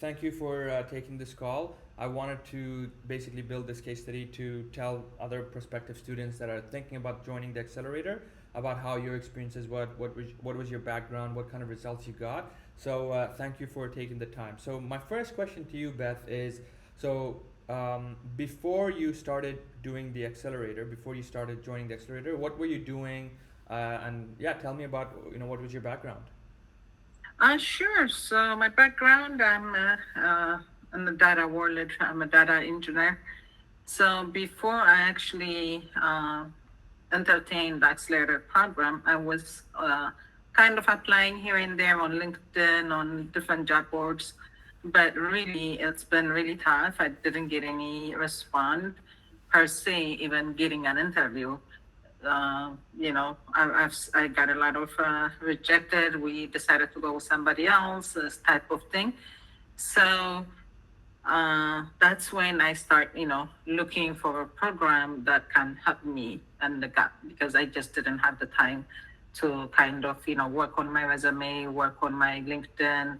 thank you for taking this call. I wanted to basically build this case study to tell other prospective students that are thinking about joining the accelerator about how your experiences, what was your background, what kind of results you got. So thank you for taking the time. So my first question to you, Beth, is before you started doing the accelerator, before you started joining the accelerator, what were you doing? And yeah, tell me about what was your background. Sure. So my background, I'm in the data world. I'm a data engineer. So before I actually entertained the accelerator program, I was kind of applying here and there on LinkedIn, on different job boards. But really, it's been really tough. I didn't get any response per se, even getting an interview. I got a lot of rejected. We decided to go with somebody else, this type of thing. So that's when I start, looking for a program that can help me in the gap because I just didn't have the time to kind of, work on my resume, work on my LinkedIn,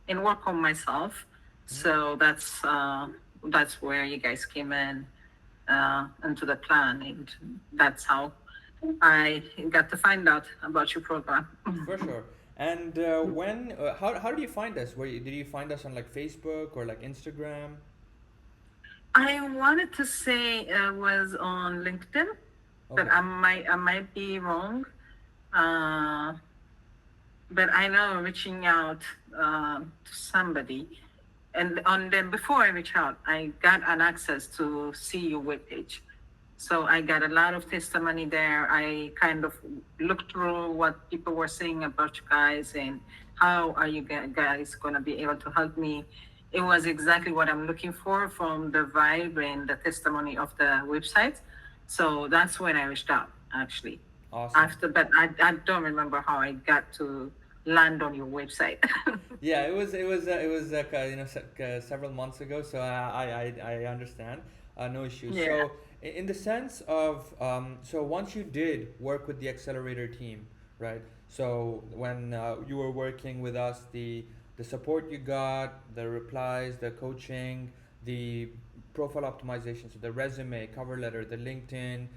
and work on myself. So that's where you guys came in into the plan, and that's how I got to find out about your program. For sure. And how did you find us? Did you find us on like Facebook or like Instagram? I wanted to say it was on LinkedIn, but Okay. I might be wrong. Uh, but I know reaching out to somebody, and on them before I reach out, I got an access to see your webpage. So I got a lot of testimony there. I kind of looked through what people were saying about you guys and how are you guys going to be able to help me. It was exactly what I'm looking for from the vibe and the testimony of the website. So that's when I reached out, actually. Awesome. After, but I don't remember how I got to land on your website. Yeah, it was like several months ago, so I understand. No issues. Yeah. So in the sense of so once you did work with the accelerator team, right? So when you were working with us, the support you got, the replies, the coaching, the profile optimization, so the resume, cover letter, the LinkedIn,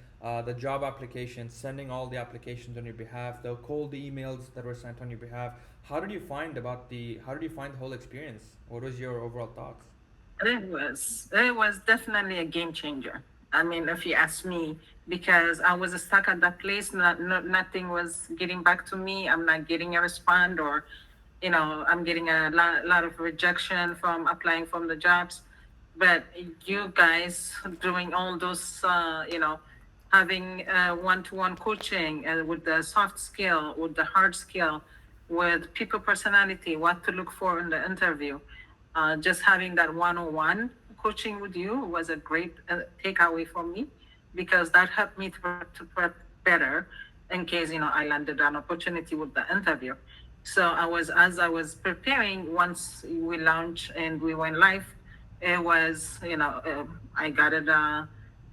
the job application, sending all the applications on your behalf, the cold emails that were sent on your behalf. How did you find the whole experience? What was your overall thoughts? It was definitely a game changer. I mean, if you ask me, because I was stuck at that place, nothing was getting back to me. I'm not getting a response, or I'm getting a lot of rejection from applying from the jobs. But you guys doing all those, having one-to-one coaching with the soft skill, with the hard skill, with people personality, what to look for in the interview. Just having that one-on-one coaching with you was a great takeaway for me because that helped me to prep better in case I landed an opportunity with the interview. So as I was preparing, once we launched and we went live, it was I got it a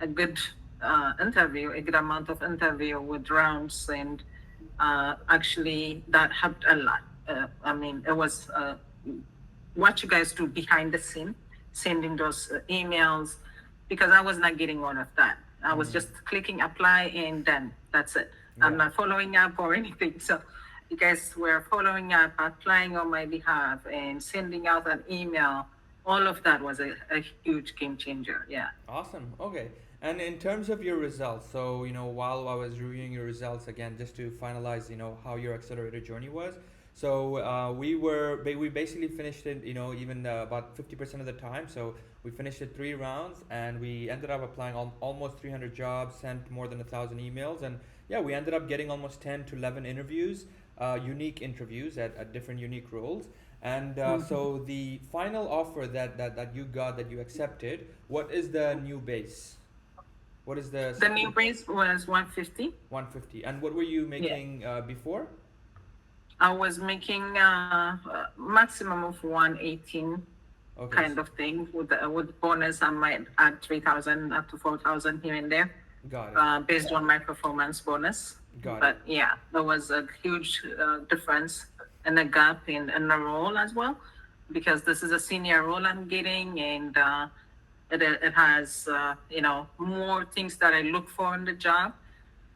good interview, a good amount of interview with rounds, and actually that helped a lot. I mean, it was what you guys do behind the scene, sending those emails, because I was not getting one of that. I was just clicking apply and then that's it. I'm Yeah. not following up or anything. So you guys were following up, applying on my behalf, and sending out an email. All of that was a huge game changer. Yeah. Awesome. Okay. And in terms of your results, so while I was reviewing your results again, just to finalize, how your accelerator journey was. So we basically finished it, even about 50% of the time. So we finished it 3 rounds, and we ended up applying almost 300 jobs, sent more than 1,000 emails, and yeah, we ended up getting almost 10 to 11 interviews, unique interviews at different unique roles. And so the final offer that you got, that you accepted, what is the new base? What is the The new base was 150. 150? And what were you Yeah. making before? I was making maximum of 118 Okay, kind of thing with bonus. I might add 3,000 up to 4,000 here and there, got it. based on my performance bonus. Got it. But yeah, there was a huge difference and a gap in the role as well. because this is a senior role I'm getting, and it has more things that I look for in the job.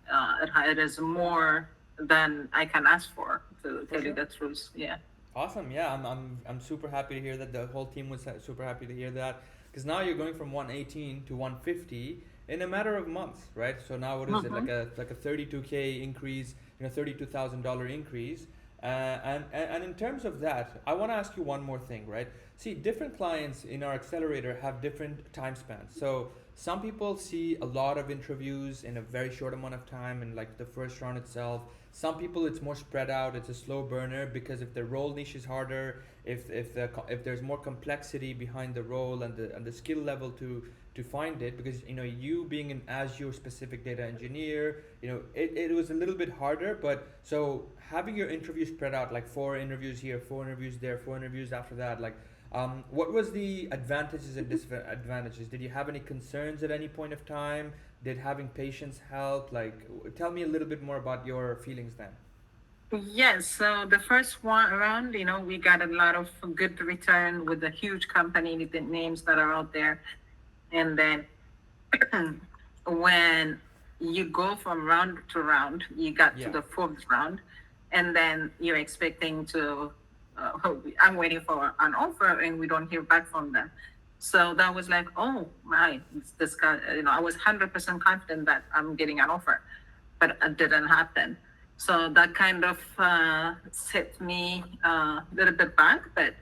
It is more than I can ask to For tell you sure. the truth. Yeah. Awesome. Yeah, I'm super happy to hear that. The whole team was super happy to hear that, because now you're going from 118 to 150 in a matter of months, right? So now what is it, Mm-hmm. like a 32K increase, $32,000 increase. And in terms of that, I want to ask you one more thing, right? See, different clients in our accelerator have different time spans. So some people see a lot of interviews in a very short amount of time, and like the first round itself. Some people it's more spread out. It's a slow burner because if the role niche is harder, if there's more complexity behind the role and the skill level to find it, because you being an Azure specific data engineer, it was a little bit harder. But so having your interviews spread out, like 4 interviews here, 4 interviews there, 4 interviews after that, like what was the advantages and disadvantages? Did you have any concerns at any point of time? Did having patience help? Like, tell me a little bit more about your feelings then. Yes, so the first one round, we got a lot of good return with the huge company, the names that are out there. And then when you go from round to round, you got to Yeah. the fourth round, and then you're expecting to, I'm waiting for an offer, and we don't hear back from them. So that was like, oh my, this guy, I was 100% confident that I'm getting an offer, but it didn't happen. So that kind of set me a little bit back, but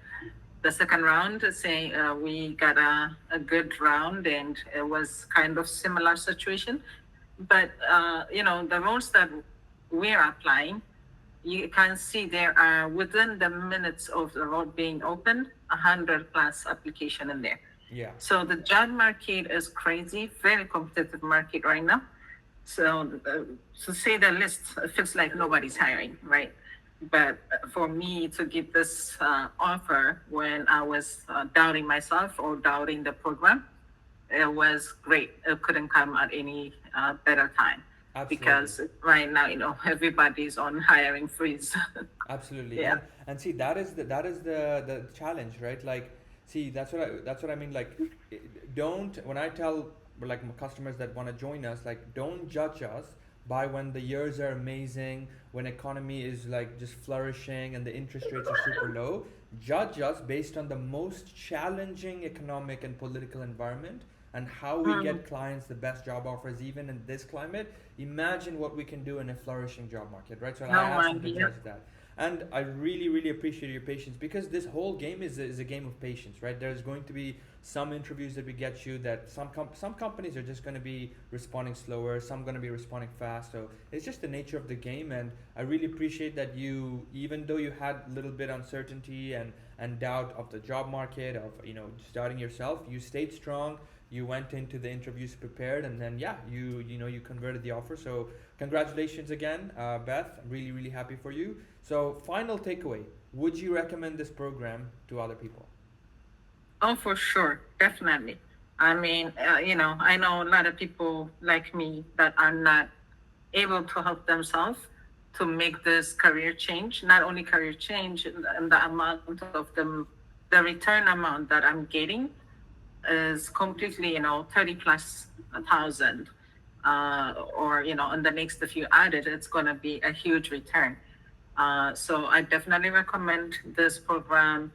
the second round, say we got a good round, and it was kind of similar situation. But the roles that we're applying, you can see there are within the minutes of the role being opened, 100+ application in there. Yeah. So the job market is crazy, very competitive market right now. So to say the least, it feels like nobody's hiring, right? But for me to get this offer when I was doubting myself or doubting the program, it was great. It couldn't come at any better time, Absolutely. because right now, everybody's on hiring freeze. Absolutely. Yeah. And see, that is the challenge, right? Like, see, that's what I mean. Like, don't, when I tell like my customers that want to join us, like, don't judge us by when the years are amazing, when economy is like just flourishing and the interest rates are super low. Judge us based on the most challenging economic and political environment, and how we Mm. get clients the best job offers even in this climate. Imagine what we can do in a flourishing job market, right? So I No ask them to idea. judge that. And I really, really appreciate your patience, because this whole game is a game of patience, right? There's going to be some interviews that we get you that some companies are just going to be responding slower, some going to be responding fast. So it's just the nature of the game. And I really appreciate that you, even though you had a little bit uncertainty and doubt of the job market, of starting yourself, you stayed strong. You went into the interviews prepared, and then yeah, you converted the offer. So congratulations again, Beth. I'm really, really happy for you. So final takeaway: would you recommend this program to other people? Oh, for sure, definitely. I mean, I know a lot of people like me that are not able to help themselves to make this career change. Not only career change, and the amount of the return amount that I'm getting is completely, 30 plus thousand. Or, in the next, if you add it, it's going to be a huge return. So I definitely recommend this program,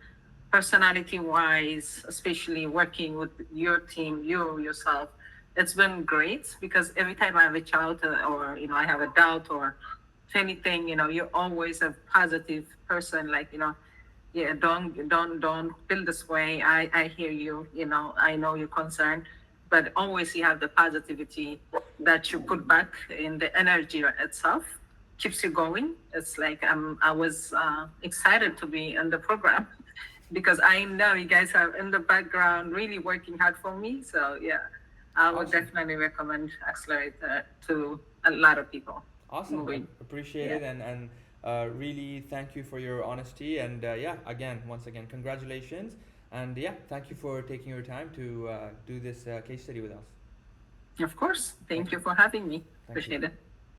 personality wise, especially working with your team, you yourself. It's been great, because every time I reach out, or, I have a doubt or anything, you're always a positive person. Like, yeah, don't feel this way. I hear you, I know you're concerned, but always you have the positivity that you put back in the energy itself, keeps you going. It's like I was excited to be in the program because I know you guys are in the background really working hard for me. So yeah, I would Awesome. definitely recommend Accelerate to a lot of people Awesome. moving. Appreciate Yeah. it, and really thank you for your honesty. And yeah, again, once again, congratulations. And yeah, thank you for taking your time to do this case study with us. Of course. Thank Thank you. you for having me. Thank you. Appreciate it.